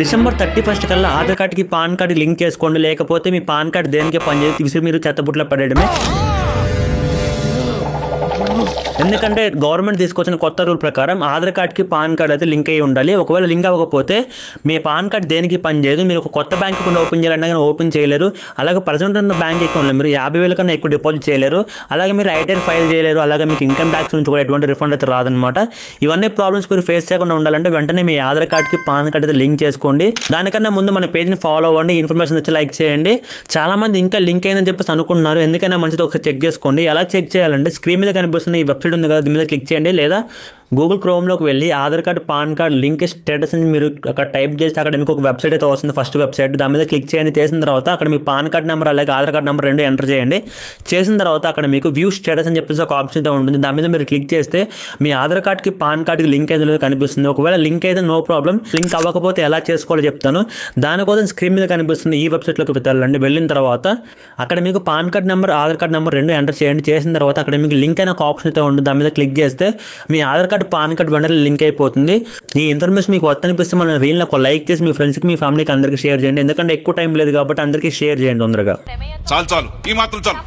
December 31 కల్లా ఆధార్ కార్డ్కి pan card link చేసుకోండి, లేకపోతే మీ పాన్ కార్డు దేనికి పనిచేసి తీసి మీరు చెత్తబుట్లో పడేయడమే. ఎందుకంటే గవర్నమెంట్ తీసుకొచ్చిన కొత్త రూల్ ప్రకారం ఆధార్ కార్డ్కి పాన్ కార్డ్ అయితే లింక్ అయ్యి ఉండాలి. ఒకవేళ లింక్ అవ్వకపోతే మీ పాన్ కార్డ్ దేనికి పనిచేయదు. మీరు ఒక కొత్త బ్యాంక్ అకౌంట్ ఓపెన్ చేయాలన్నా కానీ ఓపెన్ చేయలేరు. అలాగే ప్రజెంట్ ఉన్న బ్యాంక్ అకౌంట్లో మీరు 50,000 కన్నా ఎక్కువ డిపాజిట్ చేయలేరు. అలాగే మీరు ఐటీఆర్ ఫైల్ చేయలేరు. అలాగే మీకు ఇన్కమ్ ట్యాక్స్ నుంచి కూడా ఎటువంటి రిఫండ్ అయితే రాదనమాట. ఇవన్నీ ప్రాబ్లమ్స్ మీరు ఫేస్ చేయకుండా ఉండాలంటే వెంటనే మీ ఆధార్ కార్డ్కి పాన్ కార్డ్ అయితే లింక్ చేసుకోండి. దానికన్నా ముందు మన పేజ్ని ఫాలో అవ్వండి, ఇన్ఫర్మేషన్ వచ్చి లైక్ చేయండి. చాలామంది ఇంకా లింక్ అయిందని చెప్పేసి అనుకుంటున్నారు. ఎందుకైనా మంచిది ఒకసారి చెక్ చేసుకోండి. ఎలా చెక్ చేయాలంటే స్క్రీన్ మీద కనిపిస్తున్న ఈ వెబ్సైట్ ఉంది కదా, దీని మీద క్లిక్ చేయండి. లేదా గూగుల్ క్రోమ్లోకి వెళ్ళి Aadhaar card pan card link status అని మీరు అక్కడ టైప్ చేస్తే అక్కడ మీకు ఒక వెబ్సైట్ అయితే వస్తుంది, ఫస్ట్ వెబ్సైట్. దాని మీద క్లిక్ చేయండి. చేసిన తర్వాత అక్కడ మీ పాన్ కార్డ్ నెంబర్ అలాగే ఆధార్ కార్డ్ నెంబర్ రెండు ఎంటర్ చేయండి. చేసిన తర్వాత అక్కడ మీకు వ్యూ స్టేటస్ అని చెప్పేసి ఒక ఆప్షన్ అయితే ఉంటుంది. దాని మీద మీరు క్లిక్ చేస్తే మీ ఆధార్ కార్డ్కి పాన్ కార్డ్కి లింక్ అయితే కనిపిస్తుంది. ఒకవేళ లింక్ అయితే నో ప్రాబ్లం. లింక్ అవ్వకపోతే ఎలా చేసుకోవాలో చెప్తాను. దానికోసం స్క్రీన్ మీద కనిపిస్తుంది ఈ వెబ్సైట్లోకి వెళ్ళండి. వెళ్ళిన తర్వాత అక్కడ మీకు pan card number Aadhaar card number రెండు ఎంటర్ చేయండి. చేసిన తర్వాత అక్కడ మీకు లింక్ అయిన ఒక ఆప్షన్ అయితే ఉంటుంది. దాని మీద క్లిక్ చేస్తే మీ ఆధార్ కార్డ్ పాన్ కార్డ్ వెంటనే లింక్ అయిపోతుంది. ఈ ఇన్ఫర్మేషన్ మీకు వర్త్ అనిపిస్తే మన రీల్ని ఒక లైక్ చేసి మీ ఫ్రెండ్స్కి మీ ఫ్యామిలీకి అందరికీ షేర్ చేయండి. ఎందుకంటే ఎక్కువ టైం లేదు కాబట్టి అందరికీ షేర్ చేయండి తొందరగా. చాలు ఈ మాత్రం చాలు.